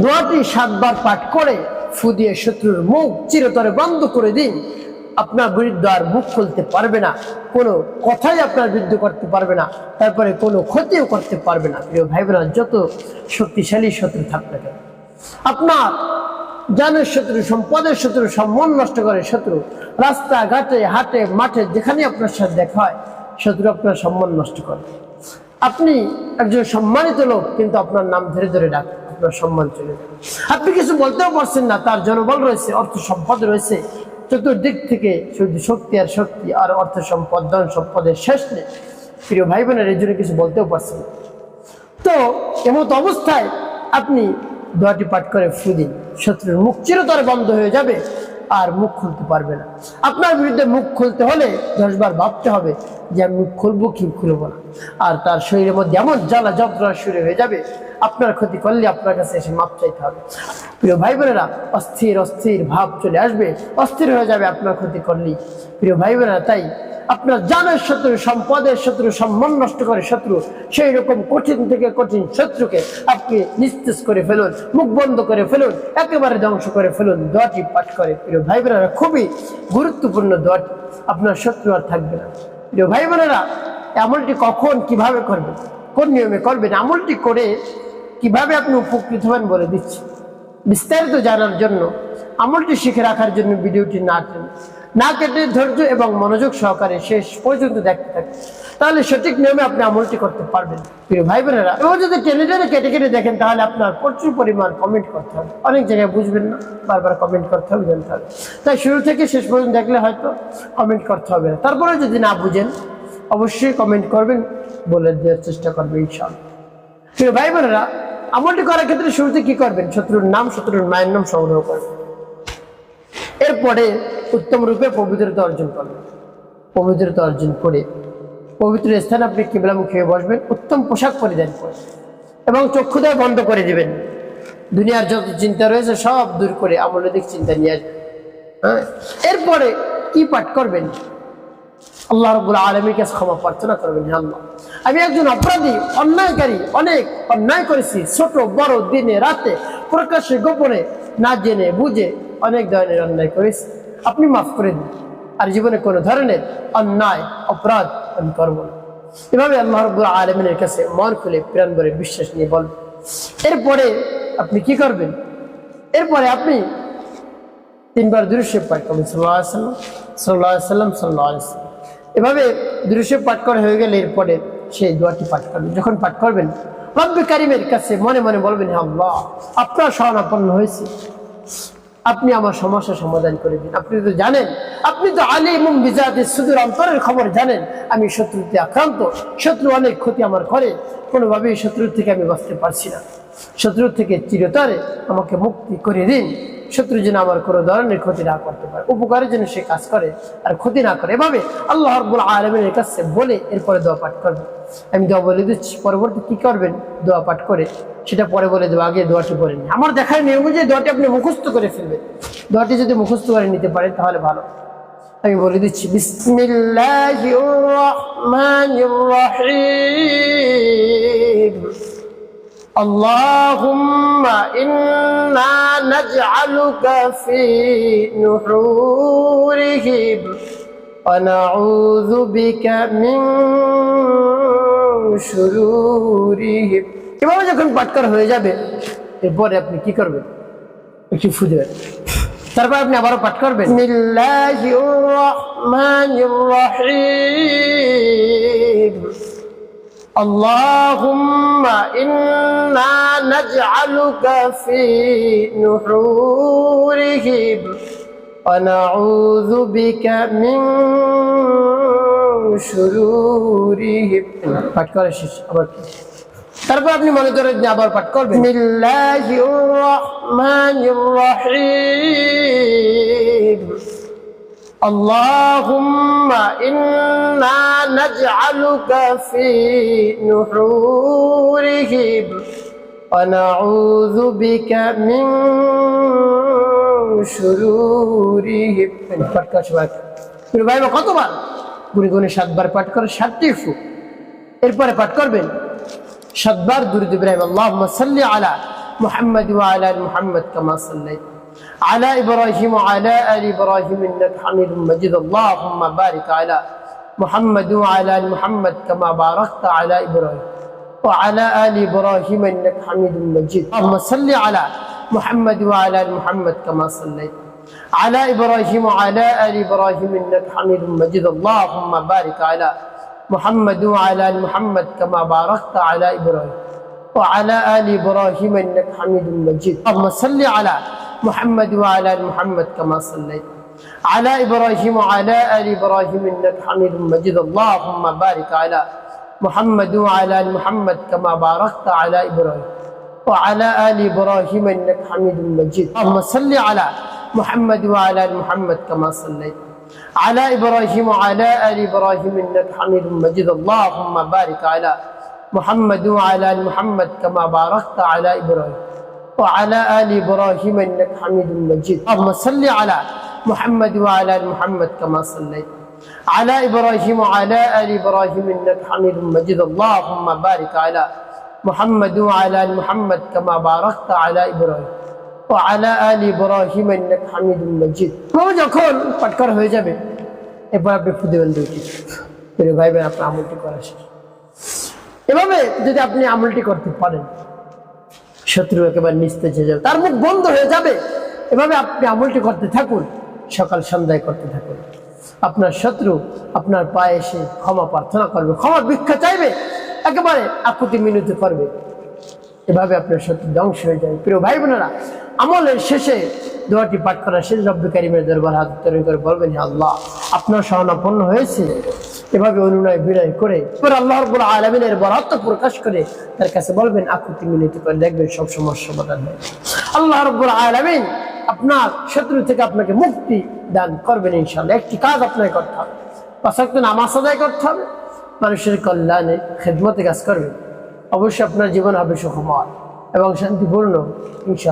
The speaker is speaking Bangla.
দোয়াটি 7 বার পাঠ করে ফু দিয়ে শত্রুর মুখ চিরতরে বন্ধ করে দিন। আপনার বিরুদ্ধে আর মুখ খুলতে পারবে না, কোনো কথাই আপনার বিরুদ্ধে করতে পারবে না, তারপরে কোনো ক্ষতিও করতে পারবে না। প্রিয় ভাই বোনেরা, যত শক্তিশালী শত্রু থাক না কেন, আপনার জানের শত্রু, সম্পদের শত্রু, সম্মান নষ্ট করে শত্রু, রাস্তাঘাটে হাটে মাঠে যেখানে আপনার সাথে দেখা হয় শত্রু আপনার সম্মান নষ্ট করে। আপনি একজন সম্মানিত লোক, কিন্তু আপনার নাম ধরে ধরে ডাক, আপনার সম্মান চলে যাবে। আপনি কিছু বলতেও পারছেন না, তার জনবল রয়েছে, অর্থ সম্পদ রয়েছে, চতুর্দিক থেকে শুধু শক্তি আর শক্তি, আর অর্থ সম্পদ, ধন সম্পদের শেষ নেই। প্রিয় ভাই বোনের, এই জন্য কিছু বলতেও পারছেন না। তো এমত অবস্থায় আপনি দোয়াটি পাঠ করে ফু দিন, শত্রুর মুখ চিরতরে বন্ধ হয়ে যাবে, আর মুখ খুলতে পারবে না। আপনার বিরুদ্ধে মুখ খুলতে হলে 10 বার ভাবতে হবে যে আমি মুখ খুলবো কি খুলবো না। আর তার শরীরের মধ্যে এমন জ্বালা যন্ত্রণা শুরু হয়ে যাবে, আপনার ক্ষতি করলে আপনার কাছে এসে মাপ চাইতে হবে। প্রিয় ভাই বোনেরা, অস্থির অস্থির ভাব চলে আসবে, অস্থির হয়ে যাবে আপনার ক্ষতি করলেই। প্রিয় ভাই বোনেরা, তাই আপনার জানের শত্রু, সম্পদের শত্রু, সম্মান নষ্ট করে শত্রু, সেই রকম কঠিন থেকে কঠিন শত্রুকে আপনি নিস্তেজ করে ফেলুন, মুখ বন্ধ করে ফেলুন, একেবারে ধ্বংস করে ফেলুন দোয়াটি পাঠ করে। প্রিয় ভাই বোনেরা, খুবই গুরুত্বপূর্ণ দোয়াটি, আপনার শত্রু আর থাকবে না। প্রিয় ভাই বোনেরা, আমলটি কখন কিভাবে করবেন, কোন নিয়মে করবেন, আমলটি করে কিভাবে আপনি উপকৃত হবেন বলে দিচ্ছি। বিস্তারিত জানার জন্য, আমলটি শিখে রাখার জন্য ভিডিওটি না কেটে ধৈর্য এবং মনোযোগ সহকারে শেষ পর্যন্ত দেখতে থাকুন, তাহলে সঠিক নিয়মে আপনি আমলটি করতে পারবেন। প্রিয় ভাই বোনেরা, এবার যদি টেনে কেটে কেটে দেখেন, তাহলে আপনার প্রচুর পরিমাণ কমেন্ট করতে হবে, অনেক জায়গায় বুঝবেন না, বারবার কমেন্ট করতে হবে, জানতে হবে। তাই শুরু থেকে শেষ পর্যন্ত দেখলে হয়তো কমেন্ট করতে হবে না। তারপরে যদি না বুঝেন অবশ্যই কমেন্ট করবেন, বলে দেওয়ার চেষ্টা করবেন ইনশাআল্লাহ। প্রিয় ভাই বোনেরা, আমলটি করার ক্ষেত্রে শুরুতে কি করবেন, শত্রুর নাম, শত্রুর মায়ের নাম সংগ্রহ করবেন। এরপরে উত্তম রূপে পবিত্রতা অর্জন করবেন। পবিত্রতা অর্জন করে পবিত্র স্থানে আপনি কিবলামুখী হয়ে বসবেন, উত্তম পোশাক পরিধান করবেন এবং চক্ষুদয় বন্ধ করে দিবেন। দুনিয়ার যত চিন্তা রয়েছে সব দূর করে আমলদিক চিন্তা নিয়ে আসবেন। হ্যাঁ, এরপরে কি পাঠ করবেন, আল্লাহ রাব্বুল আলামিনের কাছে ক্ষমা প্রার্থনা করবেন। হে আল্লাহ, আমি একজন অপরাধী, অন্যায়কারী, অনেক অন্যায় করেছি, ছোট বড়, দিনে রাতে, প্রকাশ্যে গোপনে, না জেনে বুঝে অনেক ধরনের অন্যায় করেছি, আপনি মাফ করে দিন, আর জীবনে কোনো ধরনের অন্যায় অপরাধ আমি করব না। এভাবে আল্লাহ রাব্বুল আলামিনের কাছে মন খুলে প্রাণ ভরে বিশ্বাস নিয়ে বলবেন। এরপরে আপনি কি করবেন, এরপরে আপনি 3 বার দুরূদ শরীফ পাঠ করবেন, সাল্লাল্লাহু আলাইহি ওয়াসাল্লাম, সাল্লাল্লাহু আলাইহি ওয়াসাল্লাম, সাল্লাল্লাহু আলাইহি ওয়াসাল্লাম। এভাবে দুরূদ শরীফ পাঠ করা হয়ে গেলে এরপরে সেই দোয়াটি পাঠ করবেন। যখন পাঠ করবেন, রব্বে কারীমের কাছে মনে মনে বলবেন, হে আল্লাহ, আপনার শরণাপন্ন হয়েছি, আপনি আমার সমস্যা সমাধান করে দিন। আপনি তো জানেন, আপনি তো আলিমুম বিজাতিস সুদূর, অন্তরের খবর জানেন। আমি শত্রুতে আক্রান্ত, শত্রু অনেক ক্ষতি আমার করে, কোনোভাবেই শত্রুর থেকে আমি বাঁচতে পারছি না। শত্রুর থেকে চিরতরে আমাকে মুক্তি করে দিন, শত্রু যেন আমার কোনো ধরনের ক্ষতি না করতে পারে, উপকারের জন্য সে কাজ করে আর ক্ষতি না করে। এভাবে আল্লাহ রাব্বুল আলামিনের কাছে বলে এরপরে দোয়া পাঠ করবেন। আমি দোয়া বলে দিচ্ছি, পরবর্তী কি করবেন দোয়া পাঠ করে সেটা পরে বলে দেবো, আগে দোয়াটি করে নিন। আমার দেখার নিয়ম যে দোয়াটি আপনি মুখস্থ করে ফেলবেন। দোয়াটি যদি মুখস্থ করে নিতে পারেন তাহলে ভালো। আমি বলে দিচ্ছি, বিসমিল্লাহির রহমানির রহিম, আল্লাহুম্মা ইন্না নাজআলুকা ফি নুহুরিহিম ওয়া নাউযু বিকা মিন শুরুরিহিম। এভাবে যখন পাঠ করা হয়ে যাবে, এরপরে আপনি কি করবেন, একটু ফু দেবেন। তারপর আপনি আবারও পাঠ করবেন, বিসমিল্লাহির রহমানির রহিম, আল্লাহুম্মা ইন্না নাজআলুকা ফি নুহুরিহিম ওয়া নাউযু বিকা মিন শুরুরিহিম। পাঠ করা শেষ। আবার তারপর আপনি মনে করেন যে আবার পাঠ করবেন, বিসমিল্লাহির রহমানির রহিম, আল্লাহুম্মা ইন্না নাজআলুকা ফি নুহুরিহিম ওয়া নাউযু বিকা মিন শুরুরিহিম। পাঠ করা শেষ। ভাই কতবার, গুনে গুনে 7 বার পাঠ করে 7টি ফু। এরপরে পাঠ করবেন 7 বার দুরূদ ইব্রাহিম, আল্লাহুম্মা সাল্লি আলা محمد وعلى آل محمد كما صليت على إبراهيم وعلى آل إبراهيم إنك حميد مجيد اللهم بارك على محمد وعلى آل محمد كما باركت على إبراهيم وعلى آل إبراهيم إنك حميد مجيد اللهم صل على محمد وعلى آل محمد كما صليت على إبراهيم وعلى آل إبراهيم إنك حميد مجيد اللهم بارك على محمد وعلى آل محمد كما باركت على إبراهيم وعلى آل إبراهيم إنك حميد مجيد اللهم صل على محمد وعلى آل محمد كما صليت على إبراهيم وعلى آل إبراهيم إنك حميد مجيد اللهم بارك على محمد وعلى آل محمد كما باركت على إبراهيم وعلى آل إبراهيم إنك حميد مجيد اللهم صل على محمد وعلى آل محمد كما صليت على إبراهيم وعلى آل إبراهيم إنك حميد مجيد اللهم بارك على محمد وعلى آل محمد كما باركت على إبراهيم وعلى آل إبراهيم إنك حميد مجيد اللهم صل على محمد وعلى آل محمد كما صليت على إبراهيم وعلى آل إبراهيم إنك حميد مجيد اللهم بارك على محمد وعلى آل محمد كما باركت على إبراهيم وعلى آل إبراهيم إنك حميد مجيد যখন পাঠ করা হয়ে যাবে এরপর আপনি ফু দেবেন দুইটি প্রিয় ভাই বোন আপনার আমলটি করা শেষ এভাবে যদি আপনি আমলটি করতে পারেন শত্রু একেবারে নিস্তেজ হয়ে যাবে তার মুখ বন্ধ হয়ে যাবে এভাবে আপনি আমলটি করতে থাকুন সকাল সন্ধ্যায় করতে থাকুন আপনার শত্রু আপনার পায়ে এসে ক্ষমা প্রার্থনা করবে ক্ষমা ভিক্ষা চাইবে একেবারে আকুতি মিনতি করবে এভাবে আপনার শত্রু ধ্বংস হয়ে যায় প্রিয় ভাই বোনেরা আমলের শেষে দোয়াটি পাঠ করা শেষ রব্বি কারিমের দরবার হাত উত্তোলন করে বলবেন হে আল্লাহ আপনার শরণাপন্ন হয়েছে এভাবে অনুনয় বিনয় করে আল্লাহ রাব্বুল আলামিনের বরাত প্রকাশ করে তার কাছে বলবেন আকুতি মিনতি করে দেখবেন সব সমস্যা সমাধান হয় আল্লাহ রাব্বুল আলামিন আপনার শত্রু থেকে আপনাকে মুক্তি দান করবেন ইনশাআল্লাহ একটি কাজ আপনাকে করতে হবে পাঁচ ওয়াক্ত নামাজ আদায় করতে হবে মানুষের কল্যাণে খেদমতে কাজ করবেন অবশ্যই আপনার জীবন হবে সুখময় এবং শান্তিপূর্ণ ইনশাআল্লাহ